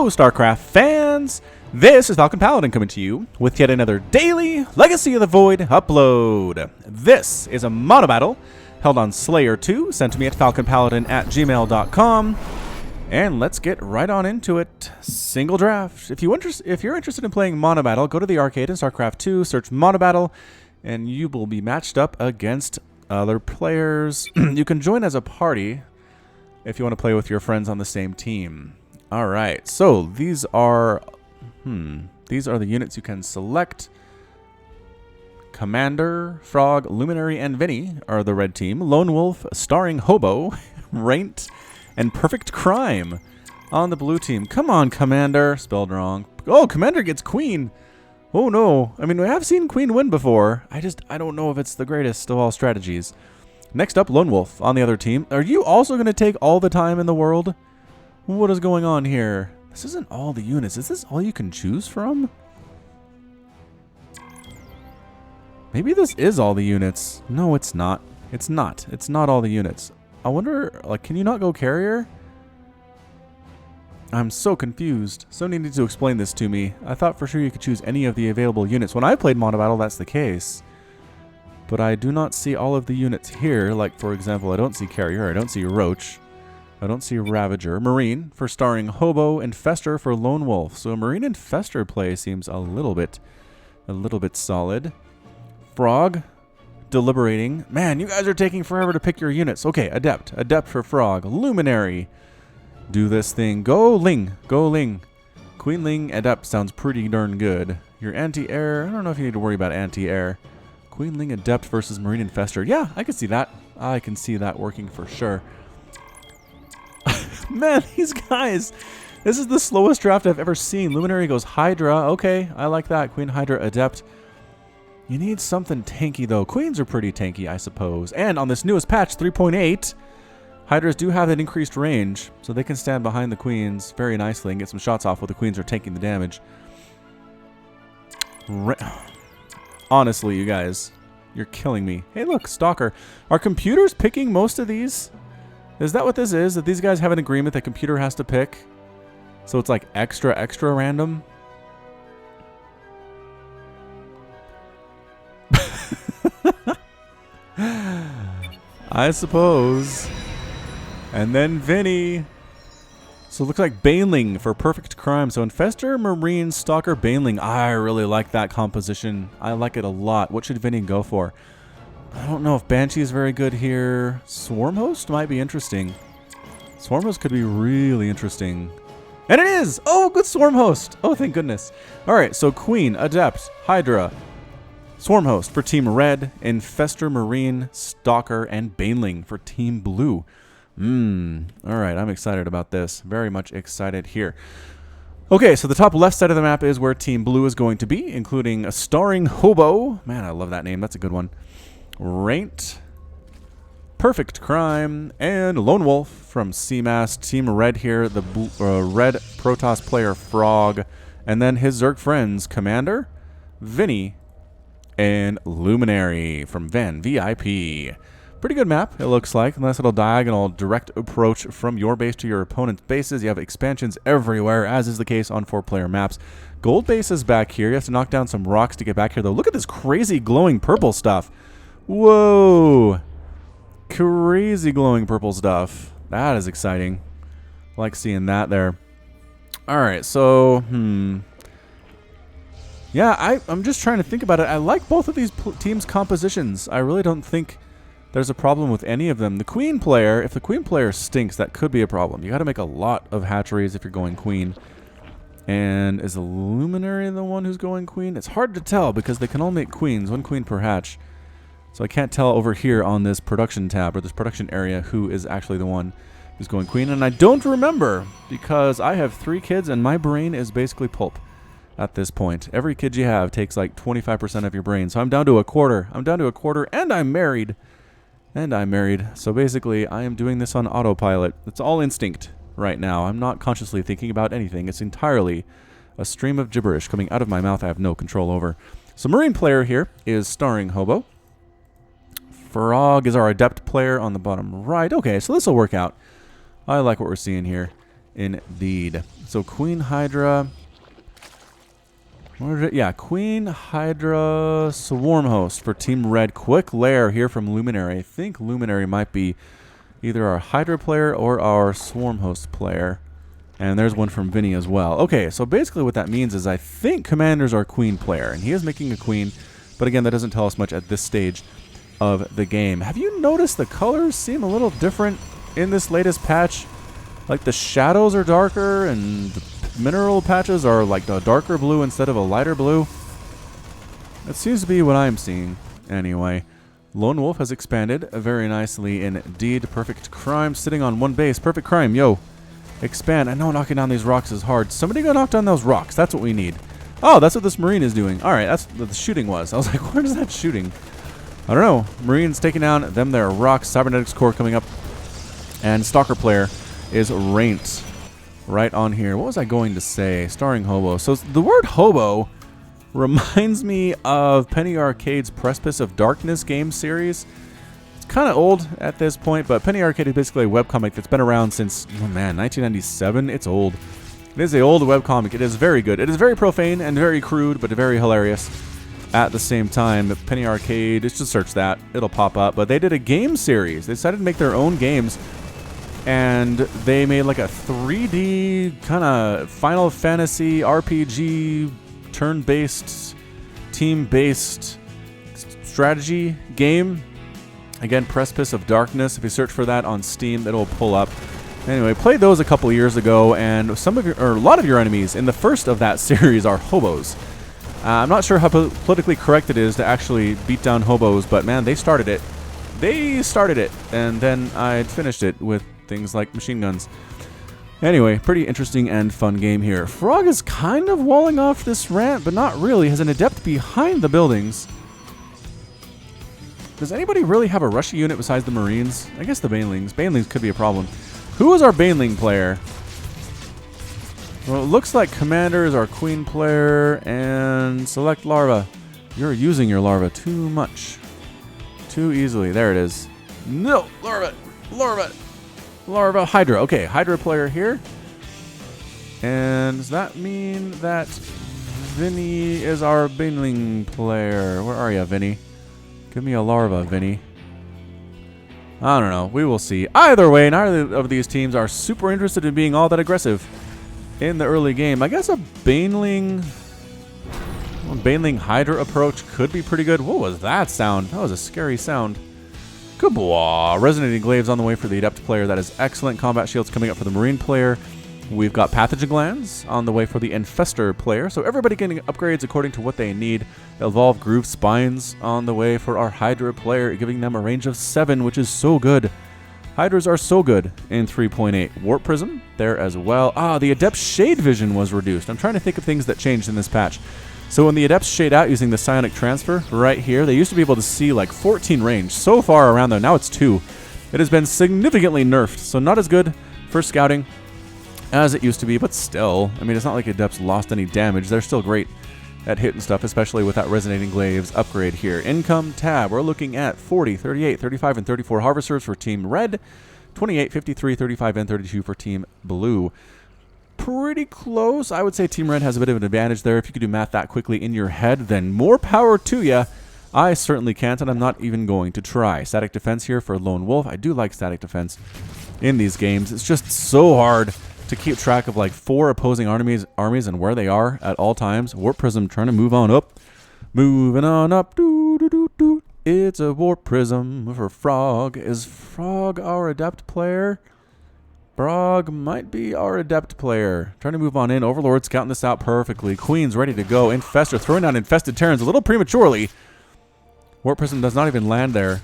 Hello, StarCraft fans! This is Falcon Paladin coming to you with yet another daily Legacy of the Void upload. This is a Monobattle held on Slayer 2, sent to me at falconpaladin@gmail.com. And let's get right on into it. Single draft. If you're interested in playing Monobattle, go to the arcade in StarCraft 2, search Monobattle, and you will be matched up against other players. You can join as a party if you want to play with your friends on the same team. All right, so these are the units you can select. Commander, Frog, Luminary, and Vinny are the red team. Lone Wolf, starring Hobo, Raint, and Perfect Crime on the blue team. Come on, Commander. Spelled wrong. Oh, Commander gets Queen. Oh, no. I mean, we have seen Queen win before. I don't know if it's the greatest of all strategies. Next up, Lone Wolf on the other team. Are you also going to take all the time in the world? What is going on here? This isn't all the units. Is this all you can choose from? Maybe this is all the units. No, it's not. It's not. It's not all the units. I wonder, like, can you not go carrier? I'm so confused. Somebody needs to explain this to me. I thought for sure you could choose any of the available units. When I played Monobattle, that's the case. But I do not see all of the units here. Like, for example, I don't see carrier. I don't see roach. I don't see Ravager. Marine for starring Hobo, and Fester for Lone Wolf. So Marine and Fester play seems a little bit solid. Frog, deliberating. Man, you guys are taking forever to pick your units. Okay, Adept. Adept for Frog. Luminary. Do this thing. Go Ling. Go Ling. Queen Ling, Adept sounds pretty darn good. Your anti-air. I don't know if you need to worry about anti-air. Queen Ling, Adept versus Marine and Fester. Yeah, I can see that. I can see that working for sure. Man, these guys. This is the slowest draft I've ever seen. Luminary goes Hydra. Okay, I like that. Queen Hydra, Adept. You need something tanky, though. Queens are pretty tanky, I suppose. And on this newest patch, 3.8, Hydras do have that increased range, so they can stand behind the queens very nicely and get some shots off while the queens are taking the damage. Honestly, you guys, you're killing me. Hey, look, Stalker. Are computers picking most of these? Is that what this is? That these guys have an agreement that computer has to pick? So it's like extra random? I suppose. And then Vinny. So it looks like Baneling for Perfect Crime. So Infester, Marine, Stalker, Baneling. I really like that composition. I like it a lot. What should Vinny go for? I don't know if Banshee is very good here. Swarm Host might be interesting. Swarm Host could be really interesting. And it is! Oh, good Swarm Host. Oh, thank goodness. All right, so Queen, Adept, Hydra, Swarm Host for Team Red, Infester, Marine, Stalker, and Baneling for Team Blue. All right, I'm excited about this. Very much excited here. Okay, so the top left side of the map is where Team Blue is going to be, including a starring Hobo. Man, I love that name. That's a good one. Raint, Perfect Crime, and Lone Wolf from CMAS. Team Red here, the red Protoss player Frog, and then his Zerg friends, Commander, Vinny, and Luminary from Ven VIP. Pretty good map, it looks like. Nice little diagonal direct approach from your base to your opponent's bases. You have expansions everywhere, as is the case on 4-player maps. Gold base is back here. You have to knock down some rocks to get back here, though. Look at this crazy glowing purple stuff. Whoa. Crazy glowing purple stuff. That is exciting. I like seeing that there. All right, so, yeah, I'm just trying to think about it. I like both of these teams' compositions. I really don't think there's a problem with any of them. The Queen player, if the Queen player stinks, that could be a problem. You got to make a lot of hatcheries if you're going Queen. And is the Luminary the one who's going Queen? It's hard to tell because they can all make queens, 1 queen per hatch. So I can't tell over here on this production tab or this production area who is actually the one who's going Queen. And I don't remember because I have 3 kids and my brain is basically pulp at this point. Every kid you have takes like 25% of your brain. So I'm down to a quarter. I'm down to a quarter and I'm married. So basically I am doing this on autopilot. It's all instinct right now. I'm not consciously thinking about anything. It's entirely a stream of gibberish coming out of my mouth I have no control over. So Marine player here is starring Hobo. Frog is our Adept player on the bottom right. Okay, so this will work out. I like what we're seeing here. Indeed. So Queen Hydra. Yeah, Queen Hydra Swarm Host for Team Red. Quick lair here from Luminary. I think Luminary might be either our Hydra player or our Swarm Host player. And there's one from Vinny as well. Okay, so basically what that means is I think Commander's our Queen player, and he is making a Queen. But again, that doesn't tell us much at this stage of the game. Have you noticed the colors seem a little different in this latest patch? Like the shadows are darker and the mineral patches are like a darker blue instead of a lighter blue. That seems to be what I'm seeing anyway. Lone Wolf has expanded very nicely indeed. Perfect Crime sitting on one base. Perfect Crime, yo. Expand. I know knocking down these rocks is hard. Somebody go knock down those rocks. That's what we need. Oh, that's what this Marine is doing. Alright, that's what the shooting was. I was like, where is that shooting? I don't know. Marine's taking down them there. Rocks. Cybernetics Core coming up. And Stalker player is Raint. Right on here. What was I going to say? Starring Hobo. So the word Hobo reminds me of Penny Arcade's Precipice of Darkness game series. It's kind of old at this point, but Penny Arcade is basically a webcomic that's been around since, oh man, 1997. It's old. It is an old webcomic. It is very good. It is very profane and very crude, but very hilarious at the same time. Penny Arcade, just search that. It'll pop up. But they did a game series. They decided to make their own games. And they made like a 3D kind of Final Fantasy RPG, turn-based, team-based strategy game. Again, Precipice of Darkness. If you search for that on Steam, it'll pull up. Anyway, played those a couple years ago, and some of your, or a lot of your enemies in the first of that series are hobos. I'm not sure how politically correct it is to actually beat down hobos, but man, they started it. They started it, and then I finished it with things like machine guns. Anyway, pretty interesting and fun game here. Frog is kind of walling off this ramp, but not really. Has an adept behind the buildings. Does anybody really have a Russia unit besides the Marines? I guess the Banelings. Banelings could be a problem. Who is our Baneling player? Well, it looks like Commander is our Queen player, and select Larva. You're using your Larva too much. Too easily. There it is. No! Larva! Larva! Larva. Hydra. Okay, Hydra player here. And does that mean that Vinny is our Baneling player? Where are you, Vinny? Give me a Larva, Vinny. I don't know. We will see. Either way, neither of these teams are super interested in being all that aggressive in the early game. I guess a Baneling Hydra approach could be pretty good. What was that sound? That was a scary sound. Good boy. Resonating Glaives on the way for the Adept player. That is excellent. Combat Shields coming up for the Marine player. We've got Pathogen Glands on the way for the Infestor player. So everybody getting upgrades according to what they need. Evolved Groove Spines on the way for our Hydra player, giving them a range of 7, which is so good. Hydras are so good in 3.8. Warp Prism there as well. Ah, the Adept Shade Vision was reduced. I'm trying to think of things that changed in this patch. So when the Adepts shade out using the Psionic Transfer right here, they used to be able to see like 14 range so far around there. Now it's 2. It has been significantly nerfed, so not as good for scouting as it used to be, but still, I mean, it's not like Adepts lost any damage. They're still great at hitting stuff, especially with that Resonating Glaives upgrade here. Income tab, we're looking at 40, 38, 35, and 34 Harvesters for Team Red, 28, 53, 35, and 32 for Team Blue. Pretty close. I would say Team Red has a bit of an advantage there. If you could do math that quickly in your head, then more power to you. I certainly can't, and I'm not even going to try. Static Defense here for Lone Wolf. I do like Static Defense in these games. It's just so hard to keep track of like 4 opposing armies and where they are at all times. Warp Prism trying to move on up. Moving on up. Doo, doo, doo, doo. It's a Warp Prism for Frog. Is Frog our Adept player? Frog might be our Adept player. Trying to move on in. Overlord scouting this out perfectly. Queen's ready to go. Infestor throwing down Infested Terrans a little prematurely. Warp Prism does not even land there.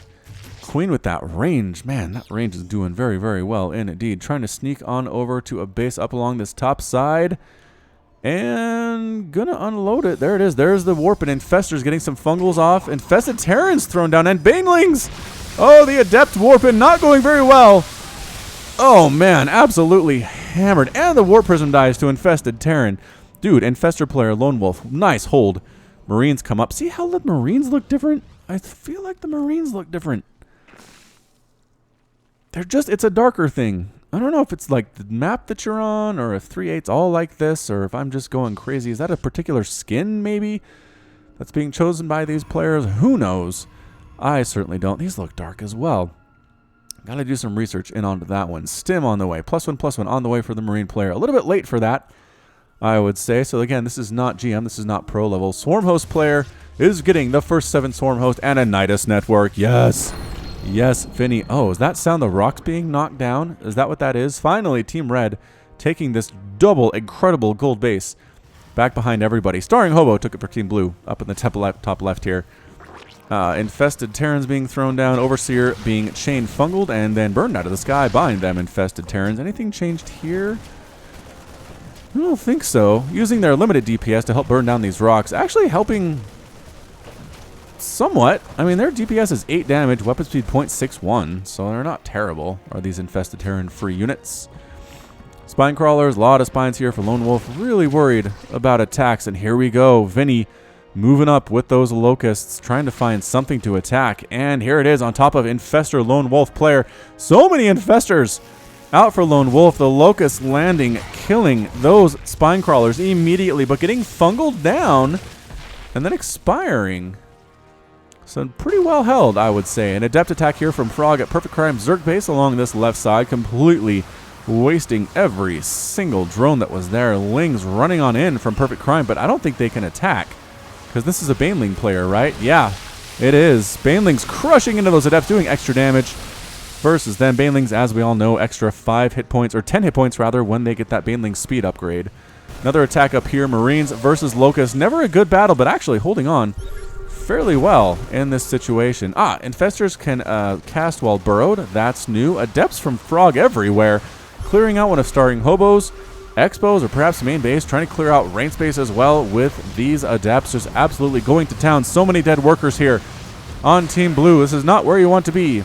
Queen with that range. Man, that range is doing very, very well indeed. Trying to sneak on over to a base up along this top side. And gonna unload it. There it is. There's the Warp, and Infestor's getting some fungals off. Infested Terrans thrown down, and Banelings! Oh, the Adept Warping not going very well. Oh, man, absolutely hammered. And the Warp Prism dies to Infested Terran. Dude, Infestor player, Lone Wolf. Nice hold. Marines come up. See how the Marines look different? I feel like the Marines look different. They're just, it's a darker thing. I don't know if it's like the map that you're on, or if 3/8's all like this, or if I'm just going crazy. Is that a particular skin, maybe, that's being chosen by these players? Who knows? I certainly don't. These look dark as well. Gotta do some research in onto that one. Stim on the way. +1/+1 on the way for the Marine player. A little bit late for that, I would say. So again, this is not GM. This is not pro level. Swarm host player is getting the first 7 swarm host and a Nidus network. Yes. Yes, Vinny. Oh, is that sound the rocks being knocked down? Is that what that is? Finally, Team Red taking this double incredible gold base back behind everybody. Starring Hobo took it for Team Blue up in the top left here. Infested Terrans being thrown down, Overseer being chain fungled and then burned out of the sky by them infested Terrans. Anything changed here? I don't think so. Using their limited DPS to help burn down these rocks, actually helping somewhat. I mean, their DPS is 8 damage, weapon speed 0.61, so they're not terrible, are these infested Terran free units. Spine crawlers, a lot of spines here for Lone Wolf, really worried about attacks, and here we go. Vinny moving up with those locusts, trying to find something to attack. And here it is on top of Infestor Lone Wolf player. So many Infestors out for Lone Wolf. The Locust landing, killing those spine crawlers immediately, but getting fungled down and then expiring. So pretty well held, I would say. An adept attack here from Frog at Perfect Crime Zerg base along this left side, completely wasting every single drone that was there. Lings running on in from Perfect Crime, but I don't think they can attack. Because this is a Baneling player, right? Yeah, it is. Banelings crushing into those adepts, doing extra damage. Versus then Banelings, as we all know, extra 5 hit points, or 10 hit points rather, when they get that Baneling speed upgrade. Another attack up here, Marines versus Locust. Never a good battle, but actually holding on fairly well in this situation. Infestors can cast while burrowed. That's new. Adepts from Frog everywhere. Clearing out one of Starring Hobos. Expos, or perhaps main base, trying to clear out rain space as well with these adepts. Just absolutely going to town. So many dead workers here on Team Blue. This is not where you want to be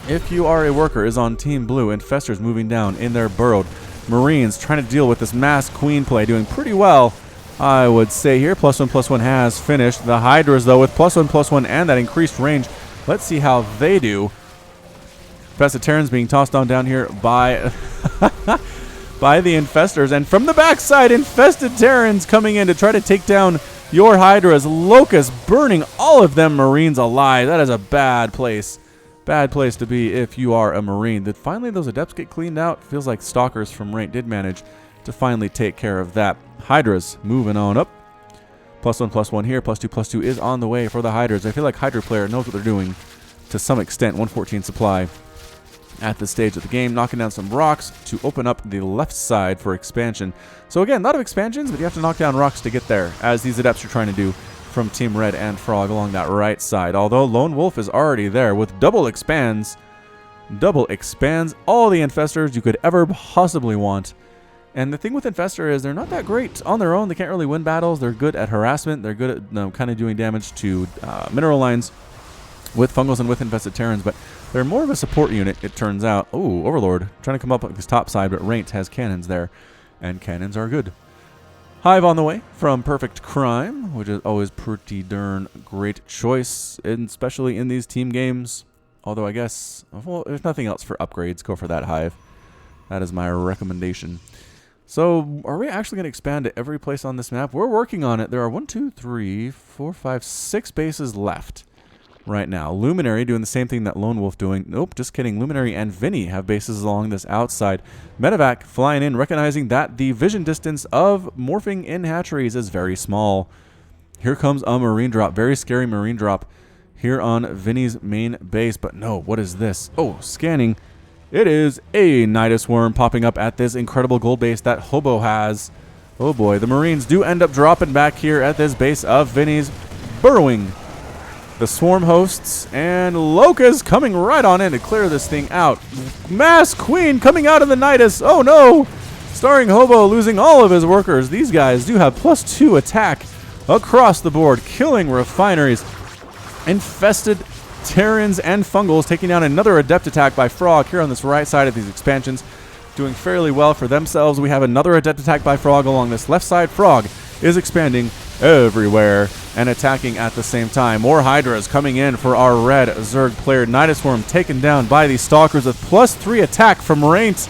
if you are a worker, is on Team Blue. Infestors moving down in their burrowed. Marines trying to deal with this mass queen play, doing pretty well, I would say here. +1/+1 has finished. The Hydras, though, with +1/+1 and that increased range. Let's see how they do. Infested Terrans being tossed on down here by by the Infestors. And from the backside, Infested Terrans coming in to try to take down your Hydras. Locust burning all of them Marines alive. That is a bad place. Bad place to be if you are a Marine. Did finally those Adepts get cleaned out? Feels like Stalkers from Raint did manage to finally take care of that. Hydras moving on up. +1/+1 here. +2/+2 is on the way for the Hydras. I feel like Hydra player knows what they're doing to some extent. 114 supply at this stage of the game, knocking down some rocks to open up the left side for expansion. So again, a lot of expansions, but you have to knock down rocks to get there, as these Adepts are trying to do from Team Red and Frog along that right side. Although Lone Wolf is already there with double expands all the Infestors you could ever possibly want. And the thing with Infestor is they're not that great on their own. They can't really win battles. They're good at harassment. They're good at kind of doing damage to mineral lines with Fungals and with Infested Terrans, but they're more of a support unit, it turns out. Oh, Overlord trying to come up with this top side, but Raint has cannons there, and cannons are good. Hive on the way from Perfect Crime, which is always pretty darn great choice, especially in these team games. Although I guess, well, there's nothing else for upgrades. Go for that Hive. That is my recommendation. So, are we actually going to expand to every place on this map? We're working on it. There are 6 bases left right now. Luminary doing the same thing that Lone Wolf doing. Nope, just kidding. Luminary and Vinny have bases along this outside. Medevac flying in, recognizing that the vision distance of morphing in hatcheries is very small. Here comes a Marine drop. Very scary Marine drop here on Vinny's main base. But no, what is this? Oh, scanning. It is a Nidus worm popping up at this incredible gold base that Hobo has. Oh boy, the Marines do end up dropping back here at this base of Vinny's, burrowing the swarm hosts, and Locust coming right on in to clear this thing out. Mass Queen coming out of the Nidus. Oh no! Starring Hobo losing all of his workers. These guys do have +2 attack across the board, killing refineries. Infested Terrans and Fungals taking down another Adept attack by Frog here on this right side of these expansions. Doing fairly well for themselves. We have another Adept attack by Frog along this left side. Frog is expanding everywhere and attacking at the same time. More Hydras coming in for our red Zerg player. Nidus Worm taken down by the Stalkers with +3 attack from Raint.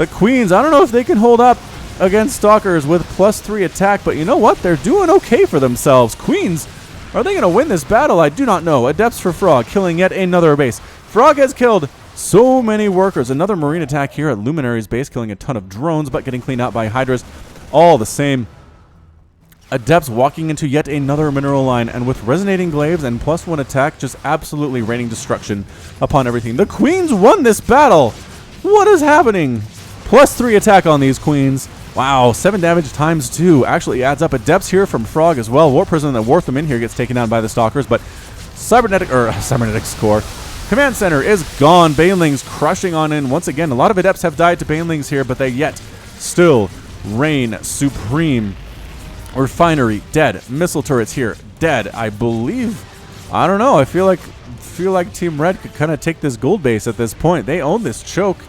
The Queens, I don't know if they can hold up against Stalkers with +3 attack, but you know what? They're doing okay for themselves. Queens, are they going to win this battle? I do not know. Adepts for Frog, killing yet another base. Frog has killed so many workers. Another Marine attack here at Luminary's base, killing a ton of drones, but getting cleaned out by Hydras. All the same. Adepts walking into yet another mineral line, and with resonating glaives and +1 attack, just absolutely raining destruction upon everything. The Queens won this battle! What is happening? +3 attack on these Queens. Wow, 7 damage times 2 actually adds up. Adepts here from Frog as well. Warp Prison that warped them in here gets taken down by the Stalkers, but Cybernetics Core. Command Center is gone. Banelings crushing on in. Once again, a lot of Adepts have died to Banelings here, but they yet still reign supreme. Refinery, dead. Missile turrets here, dead. I believe, I don't know, I feel like Team Red could kind of take this gold base at this point. They own this choke,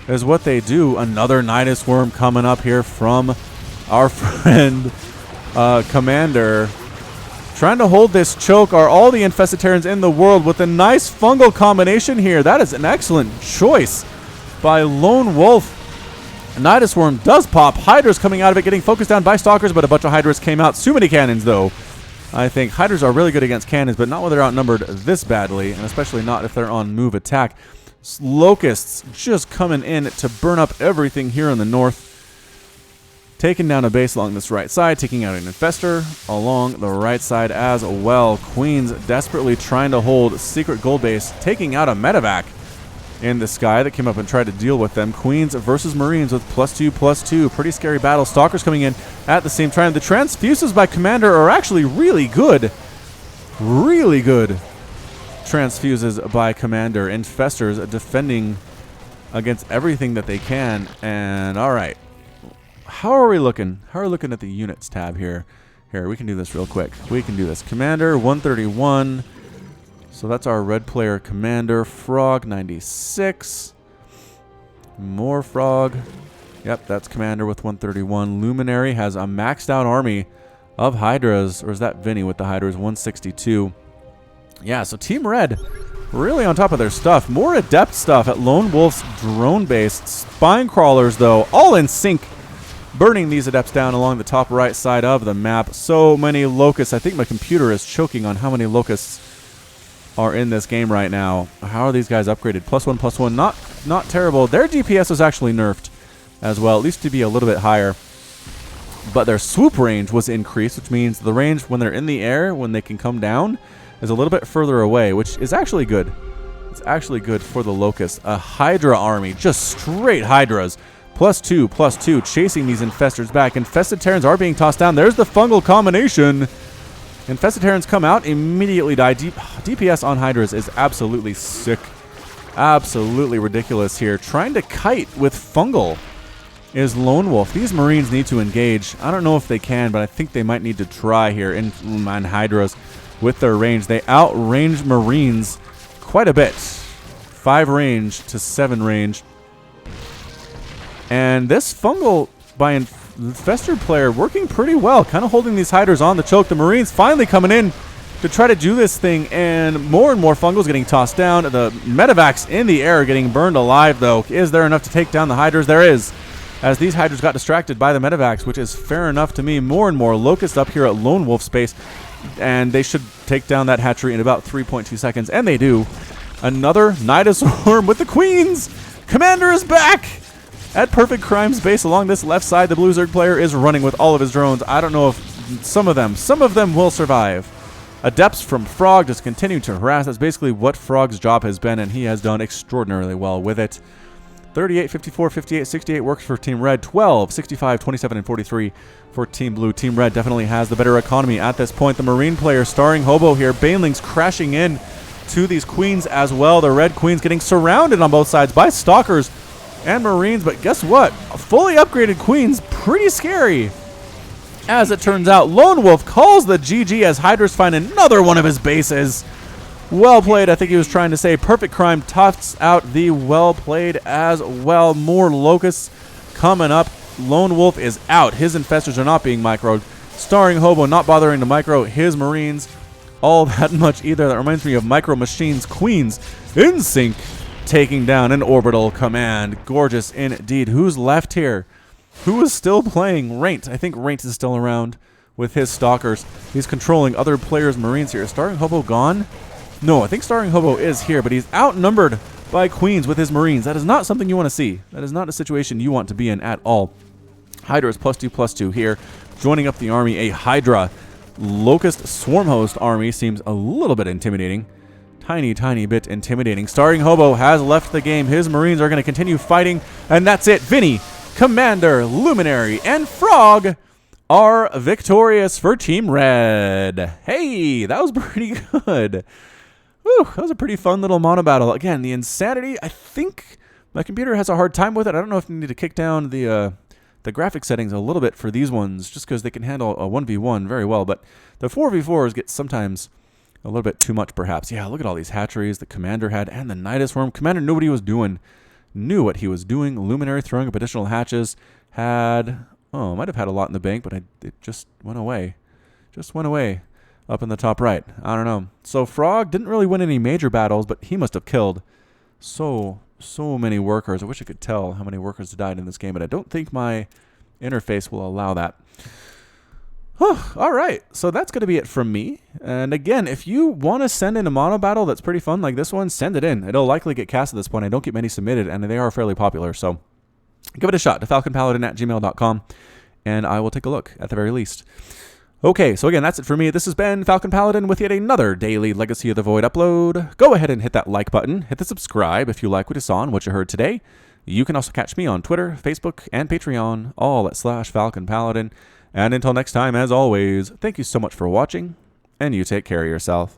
is what they do. Another Nidus Worm coming up here from our friend Commander. Trying to hold this choke are all the Infestitarians in the world with a nice fungal combination here. That is an excellent choice by Lone Wolf. Nidus Worm does pop. Hydras coming out of it, getting focused down by Stalkers, but a bunch of Hydras came out. Too many cannons, though. I think Hydras are really good against cannons, but not when they're outnumbered this badly, and especially not if they're on move attack. Locusts just coming in to burn up everything here in the north. Taking down a base along this right side, taking out an Infestor along the right side as well. Queens desperately trying to hold Secret Gold Base, taking out a Medevac in the sky that came up and tried to deal with them. Queens versus Marines with +2/+2. Pretty scary battle. Stalkers coming in at the same time. The transfuses by Commander are actually really good. Really good transfuses by Commander. Infestors defending against everything that they can. And all right. How are we looking? How are we looking at the units tab here? Here, we can do this real quick. We can do this. Commander 131. So that's our red player Commander. Frog 96. More Frog. Yep, that's Commander with 131. Luminary has a maxed out army of Hydras. Or is that Vinny with the Hydras? 162. Yeah, so Team Red really on top of their stuff. More Adept stuff at Lone Wolf's drone-based. Spine Crawlers, though, all in sync. Burning these Adepts down along the top right side of the map. So many Locusts. I think my computer is choking on how many Locusts are in this game right now. How are these guys upgraded? +1/+1. Not terrible. Their DPS was actually nerfed as well, at least to be a little bit higher. But their swoop range was increased, which means the range when they're in the air, when they can come down, is a little bit further away, which is actually good. It's actually good for the Locust. A Hydra army, just straight Hydras. +2/+2, chasing these Infestors back. Infestitarians are being tossed down. There's the fungal combination. Infestitarians come out, immediately die. DPS on Hydras is absolutely sick. Absolutely ridiculous here. Trying to kite with fungal is Lone Wolf. These Marines need to engage. I don't know if they can, but I think they might need to try here in Hydras with their range. They outrange Marines quite a bit. 5 range to 7 range. And this fungal by Infestor player working pretty well, kind of holding these Hydras on the choke. The Marines finally coming in to try to do this thing, and more Fungals getting tossed down. The Medevacs in the air getting burned alive, though. Is there enough to take down the Hydras? There is, as these Hydras got distracted by the Medevacs, which is fair enough to me. More and more Locust up here at Lone Wolf space, and they should take down that hatchery in about 3.2 seconds, and they do. Another Nidus Worm with the Queens. Commander is back at Perfect Crime's base along this left side. The Blue Zerg player is running with all of his drones. I don't know if some of them will survive. Adepts from Frog just continue to harass. That's basically what Frog's job has been, and he has done extraordinarily well with it. 38, 54, 58, 68 works for Team Red. 12, 65, 27, and 43 for Team Blue. Team Red definitely has the better economy at this point. The Marine player starring Hobo here. Banelings crashing in to these Queens as well. The Red Queens getting surrounded on both sides by Stalkers and Marines, but guess what? Fully upgraded Queens, pretty scary. As it turns out, Lone Wolf calls the GG as Hydras find another one of his bases. Well played, I think he was trying to say. Perfect Crime toughs out the well played as well. More Locusts coming up. Lone Wolf is out. His Infestors are not being microed. Starring Hobo not bothering to micro his Marines all that much either. That reminds me of Micro Machines Queens in sync taking down an orbital command. Gorgeous indeed. Who's left here? Who is still playing? Raint. I think Raint is still around with his stalkers. He's controlling other players' marines here. Is Starring Hobo gone? No, I think Starring Hobo is here, but he's outnumbered by queens with his marines. That is not something you want to see. That is not a situation you want to be in at all. Hydra is +2/+2 here. Joining up the army, a Hydra Locust Swarm Host army seems a little bit intimidating. Tiny bit intimidating. Starring Hobo has left the game. His marines are going to continue fighting, and that's it. Vinny, Commander, Luminary, and Frog are victorious for Team Red. Hey, that was pretty good. Whew, that was a pretty fun little Monobattle. Again, the insanity, I think my computer has a hard time with it. I don't know if I need to kick down the graphic settings a little bit for these ones, just because they can handle a 1v1 very well. But the 4v4s get sometimes a little bit too much, perhaps. Yeah, look at all these hatcheries the Commander had, and the Nidus Worm. Commander knew what he was doing. Luminary throwing up additional hatches. Might have had a lot in the bank, but it just went away. Up in the top right. I don't know. So Frog didn't really win any major battles, but he must have killed so many workers. I wish I could tell how many workers died in this game, but I don't think my interface will allow that. All right, so that's going to be it from me. And again, if you want to send in a mono battle that's pretty fun like this one, send it in. It'll likely get cast at this point. I don't get many submitted, and they are fairly popular. So give it a shot to falconpaladin@gmail.com, and I will take a look at the very least. Okay, so again, that's it for me. This has been Falcon Paladin with yet another daily Legacy of the Void upload. Go ahead and hit that like button. Hit the subscribe if you like what you saw and what you heard today. You can also catch me on Twitter, Facebook, and Patreon, all at /Falcon Paladin. And until next time, as always, thank you so much for watching, and you take care of yourself.